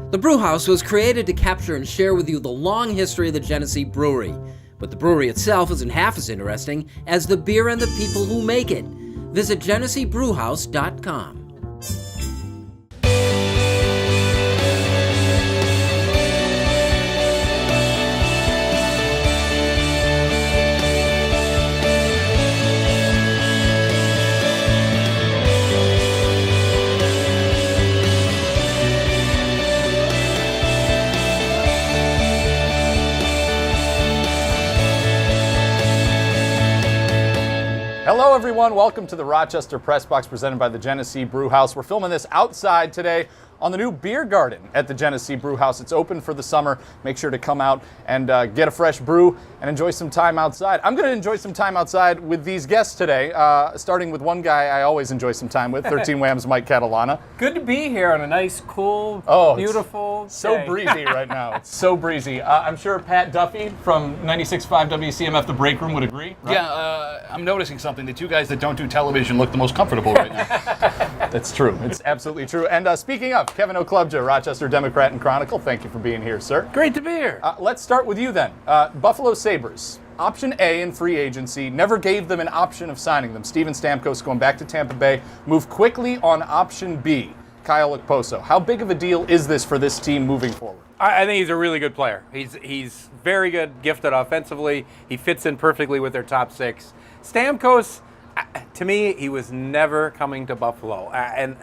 The Brew House was created to capture and share with you the long history of the Genesee Brewery, but the brewery itself isn't half as interesting as the beer and the people who make it. Visit GeneseeBrewHouse.com. Hello everyone, welcome to the Rochester Press Box presented by the Genesee Brew House. We're filming this outside today on the new beer garden at the Genesee Brew House. It's open for the summer. Make sure to come out and get a fresh brew and enjoy some time outside. I'm going to enjoy some time outside with these guests today, starting with one guy I always enjoy some time with, 13 WHAM's Mike Catalana. Good to be here on a nice, cool, beautiful day. So breezy right now. It's so breezy. I'm sure Pat Duffy from 96.5 WCMF, the Breakroom, would agree. Right? Yeah, I'm noticing something. The two guys that don't do television look the most comfortable right now. That's true. It's absolutely true. And speaking of, Kevin Oklobzija, Rochester Democrat Chronicle, thank you for being here, sir. Great to be here. Let's start with you then. Buffalo Sabres. Option A in free agency, never gave them an option of signing them. Steven Stamkos going back to Tampa Bay, moved quickly on option B. Kyle Okposo. How big of a deal is this for this team moving forward? I think he's a really good player. He's very good, gifted offensively. He fits in perfectly with their top six. Stamkos, to me, he was never coming to Buffalo. And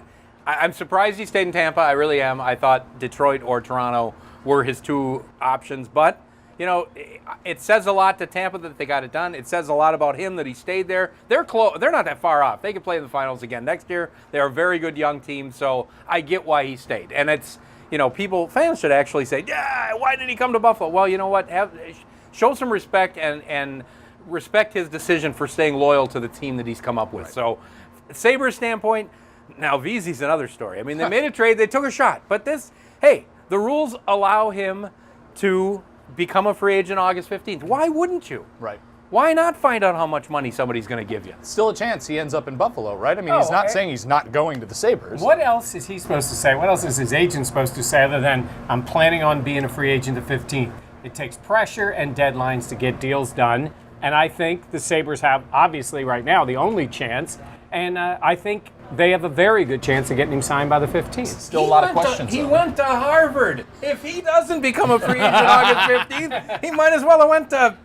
I'm surprised he stayed in Tampa. I really am. I thought Detroit or Toronto were his two options. But, you know, it says a lot to Tampa that they got it done. It says a lot about him that he stayed there. They're not that far off. They could play in the finals again next year. They're a very good young team. So I get why he stayed. And it's, you know, fans should actually say, yeah, why did he come to Buffalo? Well, you know what? Show some respect and respect his decision for staying loyal to the team that he's come up with. Right. So, Sabres standpoint, now Vesey's another story. I mean, they made a trade, they took a shot. But the rules allow him to become a free agent August 15th. Why wouldn't you? Right. Why not find out how much money somebody's going to give you? Still a chance he ends up in Buffalo, right? I mean, he's not saying he's not going to the Sabres. What else is he supposed to say? What else is his agent supposed to say other than, I'm planning on being a free agent the 15th? It takes pressure and deadlines to get deals done. And I think the Sabres have, obviously right now, the only chance. And I think they have a very good chance of getting him signed by the 15th. Still a lot of questions. He went to Harvard. If he doesn't become a free agent August 15th, he might as well have went to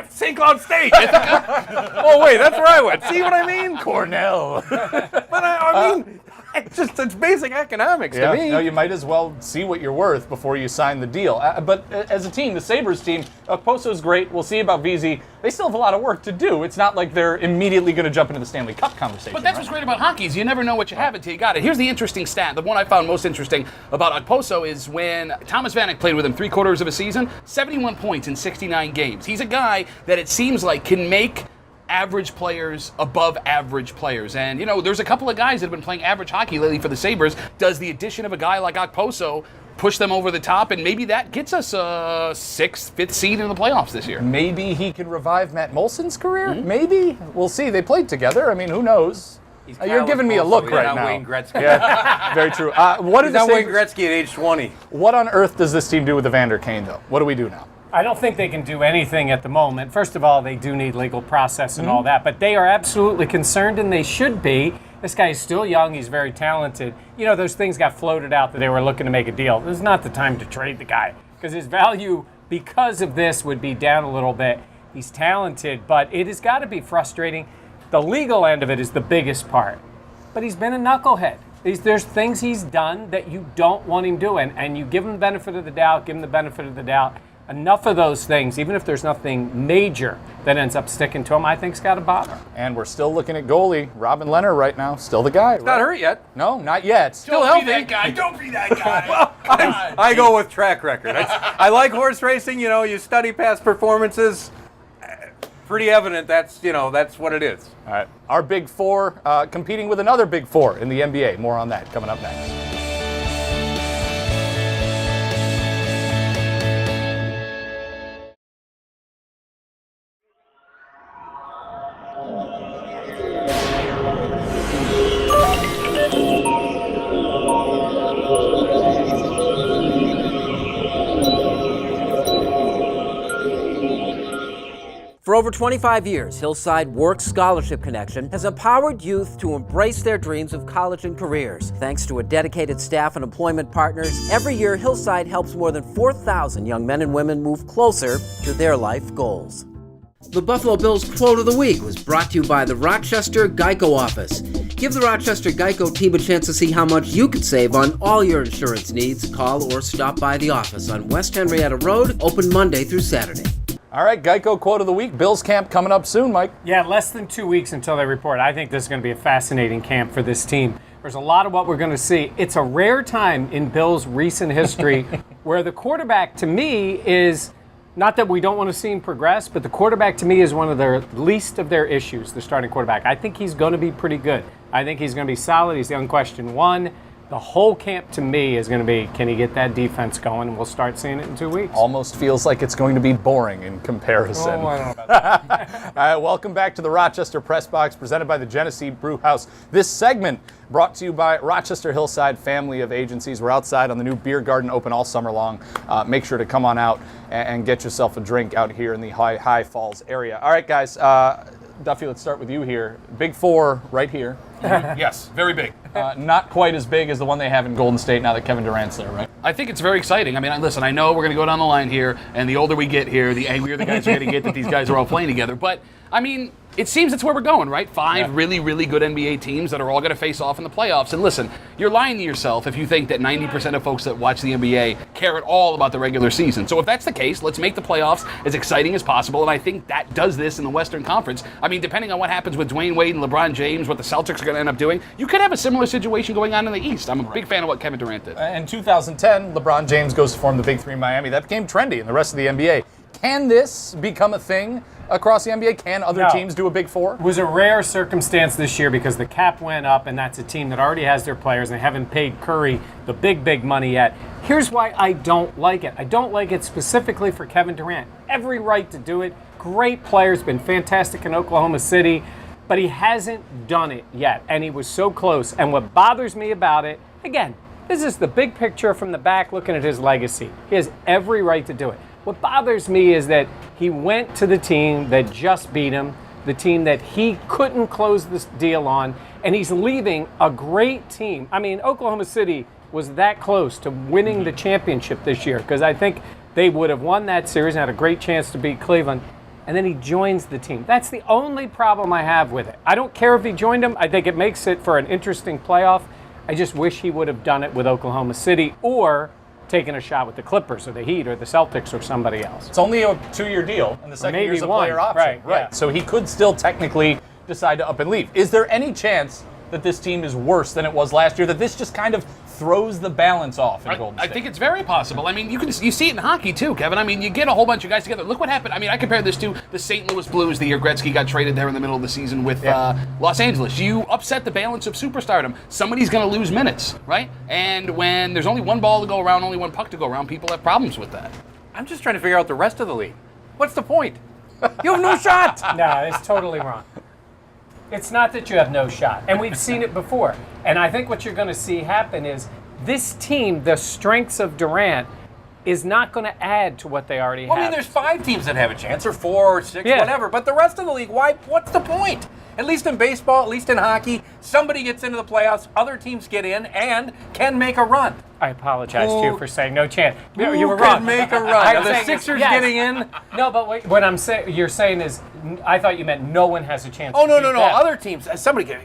St. Cloud State. Oh, wait, that's where I went. See what I mean? Cornell. But I mean, it's basic economics to me. No, you might as well see what you're worth before you sign the deal. But as a team, the Sabres team, Okposo's great. We'll see about Vesey. They still have a lot of work to do. It's not like they're immediately going to jump into the Stanley Cup conversation. But that's what's great about hockey is you never know what you have until you got it. Here's the interesting stat. The one I found most interesting about Okposo is when Thomas Vanek played with him 3/4 of a season, 71 points in 69 games. He's a guy that it seems like can make average players above average players. And, you know, there's a couple of guys that have been playing average hockey lately for the Sabres. Does the addition of a guy like Okposo push them over the top? And maybe that gets us a 6th, 5th seed in the playoffs this year. Maybe he can revive Matt Molson's career? Mm-hmm. Maybe. We'll see. They played together. I mean, who knows? You're giving me a look right now. Wayne Gretzky. Yeah, very true. What is Wayne Gretzky at age 20. What on earth does this team do with Evander Kane, though? What do we do now? I don't think they can do anything at the moment. First of all, they do need legal process and all that, but they are absolutely concerned, and they should be. This guy is still young. He's very talented. You know, those things got floated out that they were looking to make a deal. This is not the time to trade the guy because his value, because of this, would be down a little bit. He's talented, but it has got to be frustrating. The legal end of it is the biggest part, but he's been a knucklehead. There's things he's done that you don't want him doing, and you give him the benefit of the doubt, give him the benefit of the doubt. Enough of those things, even if there's nothing major that ends up sticking to him, I think's got to bother. And we're still looking at goalie Robin Lehner right now. Still the guy. He's not hurt yet. No, not yet. Still healthy. Don't be that guy. Don't be that guy. Well, I go with track record. I like horse racing. You know, you study past performances. Pretty evident that's what it is. All right. Our Big Four competing with another Big Four in the NBA. More on that coming up next. For over 25 years, Hillside Works Scholarship Connection has empowered youth to embrace their dreams of college and careers. Thanks to a dedicated staff and employment partners, every year Hillside helps more than 4,000 young men and women move closer to their life goals. The Buffalo Bills Quote of the Week was brought to you by the Rochester Geico Office. Give the Rochester Geico team a chance to see how much you could save on all your insurance needs. Call or stop by the office on West Henrietta Road, open Monday through Saturday. All right, Geico Quote of the Week. Bills camp coming up soon, Mike. Yeah, less than 2 weeks until they report. I think this is going to be a fascinating camp for this team. There's a lot of what we're going to see. It's a rare time in Bills' recent history where the quarterback, to me, is not that we don't want to see him progress, but the quarterback, to me, is one of their least of their issues, the starting quarterback. I think he's going to be pretty good. I think he's going to be solid. He's the unquestioned one. The whole camp, to me, is going to be, can he get that defense going? And we'll start seeing it in 2 weeks. Almost feels like it's going to be boring in comparison. Oh, I don't know about that. All right, welcome back to the Rochester Press Box, presented by the Genesee Brew House. This segment brought to you by Rochester Hillside Family of Agencies. We're outside on the new beer garden, open all summer long. Make sure to come on out and get yourself a drink out here in the High Falls area. All right, guys. Duffy, let's start with you here. Big Four right here. Yes, very big. Not quite as big as the one they have in Golden State now that Kevin Durant's there, right? I think it's very exciting. I mean, listen, I know we're going to go down the line here, and the older we get here, the angrier the guys are going to get that these guys are all playing together. But, I mean, it seems that's where we're going, right? Five really, really good NBA teams that are all going to face off in the playoffs. And listen, you're lying to yourself if you think that 90% of folks that watch the NBA care at all about the regular season. So if that's the case, let's make the playoffs as exciting as possible. And I think that does this in the Western Conference. I mean, depending on what happens with Dwayne Wade and LeBron James, what the Celtics are going to end up doing, you could have a similar situation going on in the East. I'm a big fan of what Kevin Durant did. In 2010, LeBron James goes to form the Big Three in Miami. That became trendy in the rest of the NBA. Can this become a thing across the NBA? Can other teams do a Big Four? It was a rare circumstance this year because the cap went up, and that's a team that already has their players, and they haven't paid Curry the big money yet. Here's why I don't like it. I don't like it specifically for Kevin Durant. Every right to do it. Great players, been fantastic in Oklahoma City, but he hasn't done it yet, and he was so close. And what bothers me about it, again, this is the big picture from the back looking at his legacy. He has every right to do it. What bothers me is that he went to the team that just beat him, the team that he couldn't close this deal on, and he's leaving a great team. I mean, Oklahoma City was that close to winning the championship this year because I think they would have won that series and had a great chance to beat Cleveland. And then he joins the team. That's the only problem I have with it. I don't care if he joined them. I think it makes it for an interesting playoff. I just wish he would have done it with Oklahoma City or taken a shot with the Clippers or the Heat or the Celtics or somebody else. It's only a 2-year deal, and the second year's a player option. Right. Yeah. So he could still technically decide to up and leave. Is there any chance that this team is worse than it was last year, that this just kind of throws the balance off in Golden State? I think it's very possible. I mean, you see it in hockey too, Kevin. I mean, you get a whole bunch of guys together. Look what happened. I mean, I compare this to the St. Louis Blues the year Gretzky got traded there in the middle of the season with Los Angeles. You upset the balance of superstardom. Somebody's going to lose minutes, right? And when there's only one ball to go around, only one puck to go around, people have problems with that. I'm just trying to figure out the rest of the league. What's the point? You have no shot. No, it's totally wrong. It's not that you have no shot. And we've seen it before. And I think what you're going to see happen is this team, the strengths of Durant, is not going to add to what they already have. Well, I mean, there's 5 teams that have a chance, or 4 or 6, whatever. But the rest of the league, what's the point? At least in baseball, at least in hockey, somebody gets into the playoffs, other teams get in, and can make a run. I apologize to you for saying no chance. You were Who wrong. can make a run? I'm Are the saying Sixers yes. getting in? No, but what I'm saying, you're saying is, I thought you meant no one has a chance. Oh, to no. beat them. Other teams, somebody can,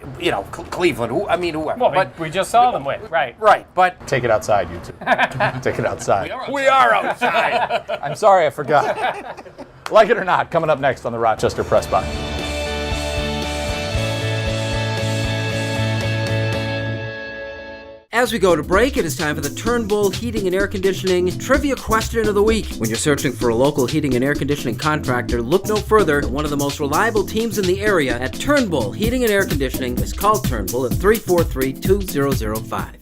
Cleveland, whoever. Well, but we just saw them win, right? Right, but Take it outside, you two. Take it outside. we are outside. I'm sorry, I forgot. Like it or not, coming up next on the Rochester Press Box. As we go to break, it is time for the Turnbull Heating and Air Conditioning Trivia Question of the Week. When you're searching for a local heating and air conditioning contractor, look no further than one of the most reliable teams in the area at Turnbull Heating and Air Conditioning. Is called Turnbull at 343-2005.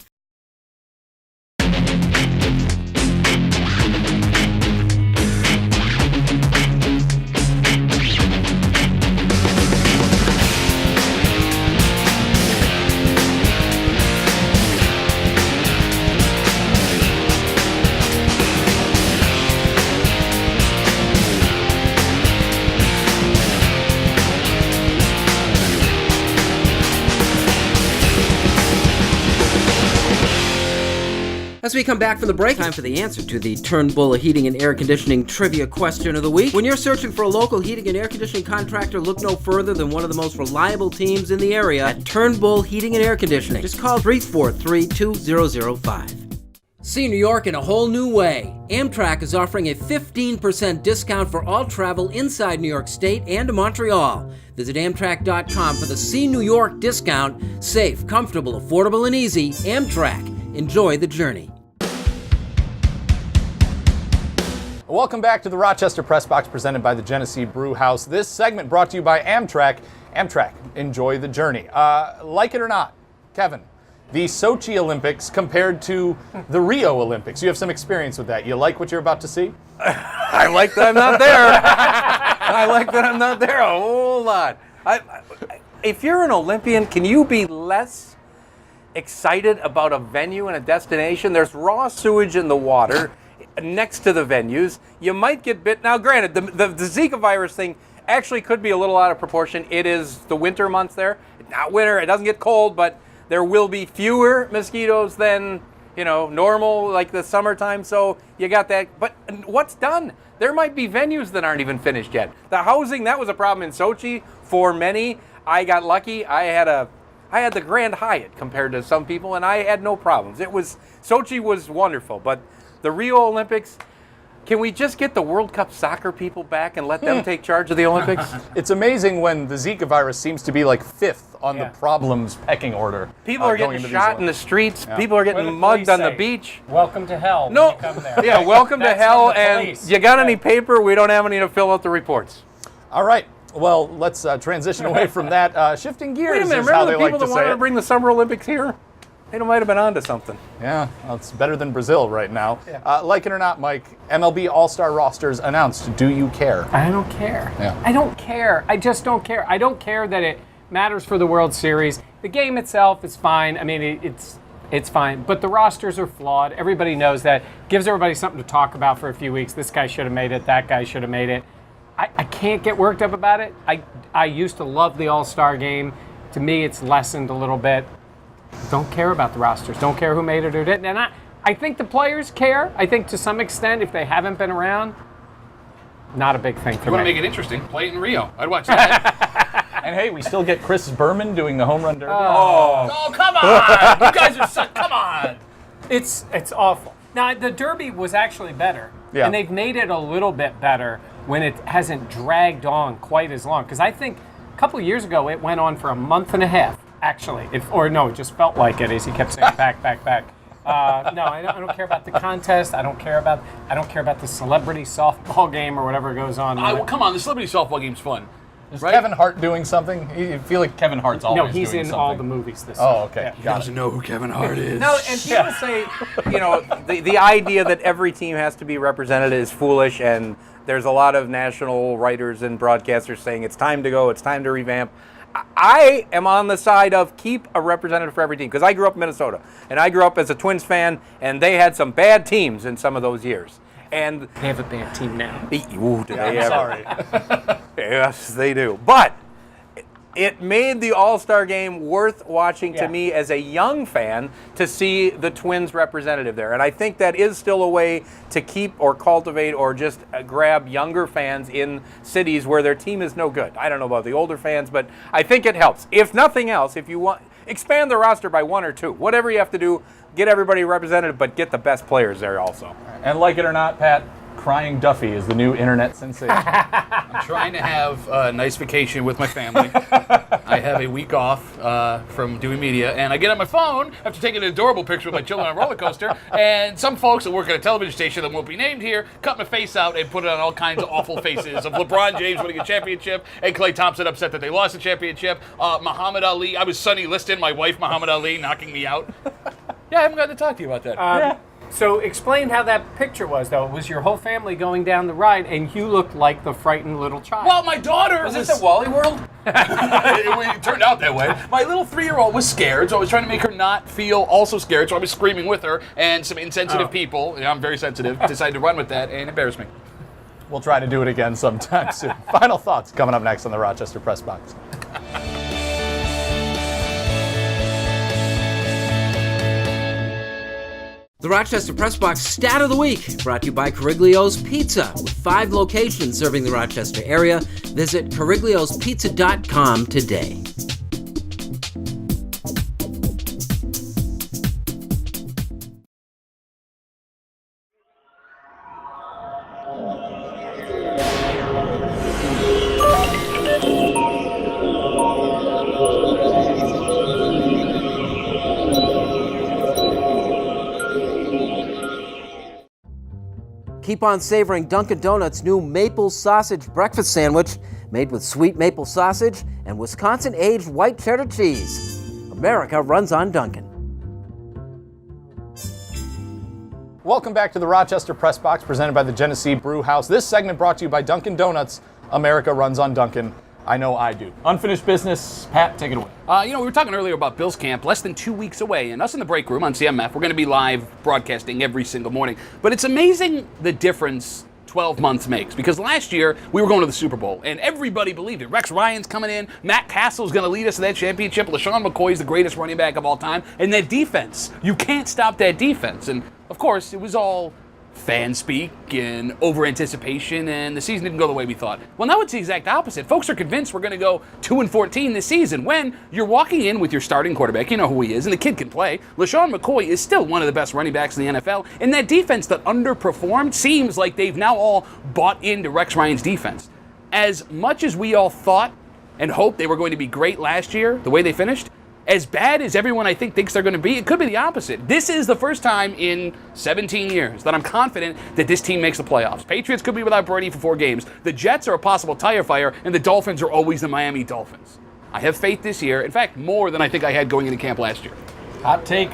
As we come back from the break, time for the answer to the Turnbull Heating and Air Conditioning Trivia Question of the Week. When you're searching for a local heating and air conditioning contractor, look no further than one of the most reliable teams in the area at Turnbull Heating and Air Conditioning. Just call 343-2005. See New York in a whole new way. Amtrak is offering a 15% discount for all travel inside New York State and to Montreal. Visit Amtrak.com for the See New York discount. Safe, comfortable, affordable, and easy. Amtrak. Enjoy the journey. Welcome back to the Rochester Press Box presented by the Genesee Brew House. This segment brought to you by Amtrak. Amtrak, enjoy the journey. Like it or not, Kevin, the Sochi Olympics compared to the Rio Olympics. You have some experience with that. You like what you're about to see? I like that I'm not there. I like that I'm not there a whole lot. If you're an Olympian, can you be less excited about a venue and a destination? There's raw sewage in the water next to the venues. You might get bit. Now, granted, the Zika virus thing actually could be a little out of proportion. It is the winter months there. Not winter. It doesn't get cold, but there will be fewer mosquitoes than, normal, like the summertime. So you got that. But what's done? There might be venues that aren't even finished yet. The housing, that was a problem in Sochi for many. I got lucky. I had the Grand Hyatt compared to some people, and I had no problems. Sochi was wonderful, but the Rio Olympics, can we just get the World Cup soccer people back and let them take charge of the Olympics? It's amazing when the Zika virus seems to be like fifth on the problems pecking order. People are getting shot in the streets. Yeah. People are getting mugged on the beach. Welcome to hell. No, when you come there. Yeah, welcome to hell. And you got any paper? We don't have any to fill out the reports. All right. Well, let's transition away from that. Shifting gears. Wait a minute, is how they remember the people like to that say wanted it. to bring the Summer Olympics here? They might have been onto something. Yeah, well, it's better than Brazil right now. Yeah. Like it or not, Mike, MLB All-Star rosters announced. Do you care? I don't care. Yeah. I don't care. I just don't care. I don't care that it matters for the World Series. The game itself is fine. I mean, it's fine. But the rosters are flawed. Everybody knows that. Gives everybody something to talk about for a few weeks. This guy should have made it. That guy should have made it. I can't get worked up about it. I used to love the All-Star game. To me, it's lessened a little bit. Don't care about the rosters. Don't care who made it or didn't. And I think the players care. I think to some extent, if they haven't been around, not a big thing for me. You want to make it interesting? Play it in Rio. I'd watch that. And hey, we still get Chris Berman doing the home run derby. Oh, come on! You guys are such. Come on! It's awful. Now, the Derby was actually better. Yeah. And they've made it a little bit better when it hasn't dragged on quite as long. Because I think a couple of years ago, it went on for a month and a half. Actually, it just felt like it as he kept saying back. No, I don't care about the contest. I don't care about the celebrity softball game or whatever goes on. Come on, the celebrity softball game's fun. Is Kevin Hart doing something? You feel like Kevin Hart's always doing something. No, he's in all the movies this Oh, okay. Yeah. He doesn't know who Kevin Hart is. No, and people say, the idea that every team has to be represented is foolish, and there's a lot of national writers and broadcasters saying it's time to go, it's time to revamp. I am on the side of keep a representative for every team, because I grew up in Minnesota, and I grew up as a Twins fan, and they had some bad teams in some of those years. And they have a bad team now. Ooh, do they ever? Sorry. Yes, they do. But it made the All-Star game worth watching to me as a young fan to see the Twins representative there. And I think that is still a way to keep or cultivate or just grab younger fans in cities where their team is no good. I don't know about the older fans, but I think it helps. If nothing else, if you want, expand the roster by one or two. Whatever you have to do, get everybody represented, but get the best players there also. And like it or not, Pat, crying Duffy is the new internet sensation. I'm trying to have a nice vacation with my family. I have a week off from doing media, and I get on my phone after taking an adorable picture of my children on a roller coaster, and some folks that work at a television station that won't be named here cut my face out and put it on all kinds of awful faces of LeBron James winning a championship and Klay Thompson upset that they lost the championship, Muhammad Ali. I was Sonny Liston, my wife Muhammad Ali, knocking me out. Yeah, I haven't gotten to talk to you about that. So explain how that picture was, though. It was your whole family going down the ride, and you looked like the frightened little child. Well, my daughter Was this at Wally World? it turned out that way. My little 3-year-old was scared, so I was trying to make her not feel also scared, so I was screaming with her, and some insensitive people, I'm very sensitive, decided to run with that and embarrass me. We'll try to do it again sometime soon. Final thoughts coming up next on the Rochester Press Box. The Rochester Press Box Stat of the Week, brought to you by Cariglio's Pizza, with 5 locations serving the Rochester area. Visit carigliospizza.com today. Keep on savoring Dunkin' Donuts' new maple sausage breakfast sandwich, made with sweet maple sausage and Wisconsin-aged white cheddar cheese. America runs on Dunkin'. Welcome back to the Rochester Press Box, presented by the Genesee Brew House. This segment brought to you by Dunkin' Donuts. America runs on Dunkin'. I know I do. Unfinished business. Pat, take it away. We were talking earlier about Bill's camp, less than 2 weeks away, and us in the break room on CMF, we're going to be live broadcasting every single morning. But it's amazing the difference 12 months makes, because last year we were going to the Super Bowl, and everybody believed it. Rex Ryan's coming in, Matt Castle's going to lead us to that championship, LaShawn McCoy's the greatest running back of all time, and that defense, you can't stop that defense. And of course, it was all fan speak and over anticipation, and the season didn't go the way we thought. Well, now it's the exact opposite. Folks are convinced we're going to go 2-14 this season, when you're walking in with your starting quarterback. You know who he is, and the kid can play. LaShawn McCoy is still one of the best running backs in the NFL, and that defense that underperformed seems like they've now all bought into Rex Ryan's defense. As much as we all thought and hoped they were going to be great last year, the way they finished, as bad as everyone I think thinks they're going to be, it could be the opposite. This is the first time in 17 years that I'm confident that this team makes the playoffs. Patriots could be without Brady for 4 games. The Jets are a possible tire fire, and the Dolphins are always the Miami Dolphins. I have faith this year. In fact, more than I think I had going into camp last year. Hot take.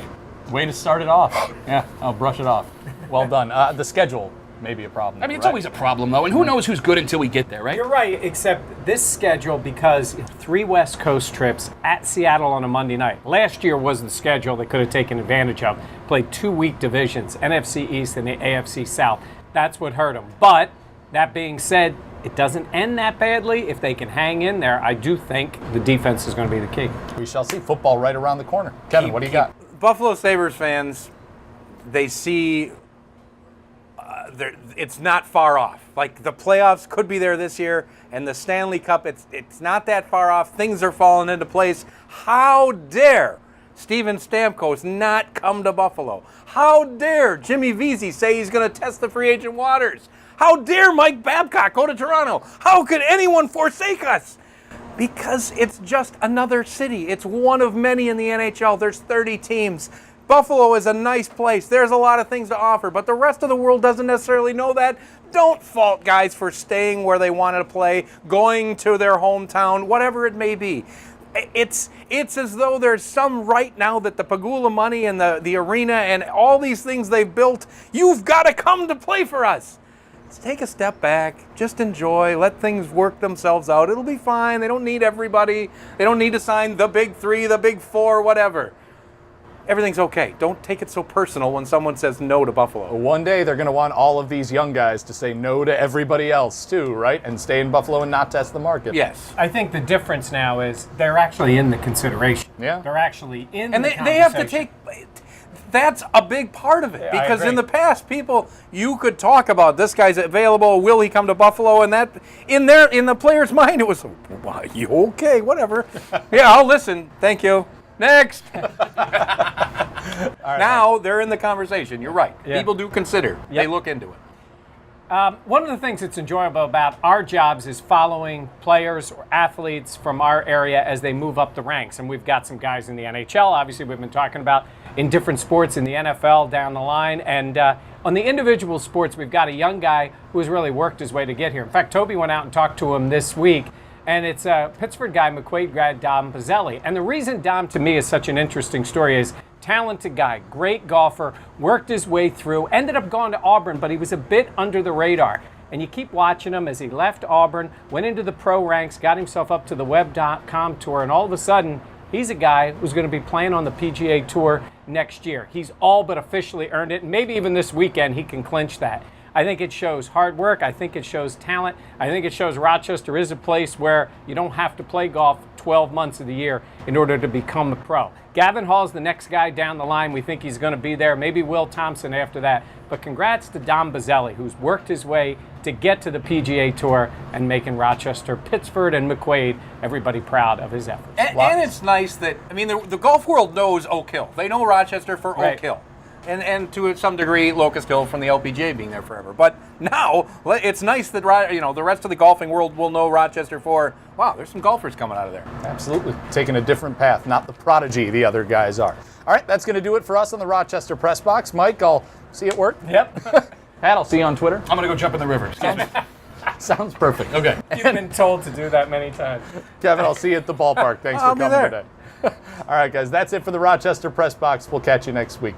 Way to start it off. Yeah, I'll brush it off. Well done. The schedule may be a problem. I mean, it's always a problem, though, and who knows who's good until we get there, right? You're right, except this schedule, because 3 West Coast trips at Seattle on a Monday night. Last year was the schedule they could have taken advantage of. Played 2 weak divisions, NFC East and the AFC South. That's what hurt them. But that being said, it doesn't end that badly. If they can hang in there, I do think the defense is going to be the key. We shall see. Football right around the corner. Kevin, what do you got? Buffalo Sabres fans, they see it's not far off. Like, the playoffs could be there this year, and the Stanley Cup, it's not that far off. Things are falling into place. How dare Steven Stamkos not come to Buffalo? How dare Jimmy Vesey say he's going to test the free agent waters? How dare Mike Babcock go to Toronto? How could anyone forsake us? Because it's just another city. It's one of many in the NHL. There's 30 teams. Buffalo is a nice place. There's a lot of things to offer, but the rest of the world doesn't necessarily know that. Don't fault guys for staying where they wanted to play, going to their hometown, whatever it may be. It's as though there's some right now that the Pagula money and the arena and all these things they've built, you've got to come to play for us. Let's take a step back, just enjoy, let things work themselves out. It'll be fine. They don't need everybody. They don't need to sign the big 3, the big 4, whatever. Everything's okay. Don't take it so personal when someone says no to Buffalo. One day they're going to want all of these young guys to say no to everybody else too, right? And stay in Buffalo and not test the market. Yes. I think the difference now is they're actually in the consideration. Yeah. They're actually in And the they have to conversation. take... That's a big part of it, Yeah, I because in agree. the past, you could talk about this guy's available, will he come to Buffalo, and that in the player's mind it was, well, you okay, whatever. Yeah, I'll listen. Thank you. Next. Now they're in the conversation. You're right. Yeah. People do consider. They look into it. One of the things that's enjoyable about our jobs is following players or athletes from our area as they move up the ranks. And we've got some guys in the NHL, obviously, we've been talking about in different sports in the NFL down the line. And on the individual sports, we've got a young guy who has really worked his way to get here. In fact, Toby went out and talked to him this week. And it's a Pittsburgh guy, McQuaid grad, Dom Pizzelli. And the reason Dom, to me, is such an interesting story is talented guy, great golfer, worked his way through, ended up going to Auburn, but he was a bit under the radar. And you keep watching him as he left Auburn, went into the pro ranks, got himself up to the Web.com tour, and all of a sudden, he's a guy who's going to be playing on the PGA Tour next year. He's all but officially earned it, and maybe even this weekend he can clinch that. I think it shows hard work. I think it shows talent. I think it shows Rochester is a place where you don't have to play golf 12 months of the year in order to become a pro. Gavin Hall's the next guy down the line. We think he's going to be there. Maybe Will Thompson after that. But congrats to Dom Bazzelli, who's worked his way to get to the PGA Tour and making Rochester, Pittsford, and McQuaid, everybody proud of his efforts. And it's nice that, I mean, the golf world knows Oak Hill. They know Rochester for Right. Oak Hill. And to some degree, Locust Hill from the LPGA being there forever. But now, it's nice that the rest of the golfing world will know Rochester for, wow, there's some golfers coming out of there. Absolutely. Taking a different path, not the prodigy the other guys are. All right, that's going to do it for us on the Rochester Press Box. Mike, I'll see you at work. Yep. Pat, I'll see you on Twitter. I'm going to go jump in the river. Excuse me. Sounds perfect. Okay. You've been told to do that many times. Kevin, I'll see you at the ballpark. Thanks for I'll be coming there. today. All right, guys, that's it for the Rochester Press Box. We'll catch you next week.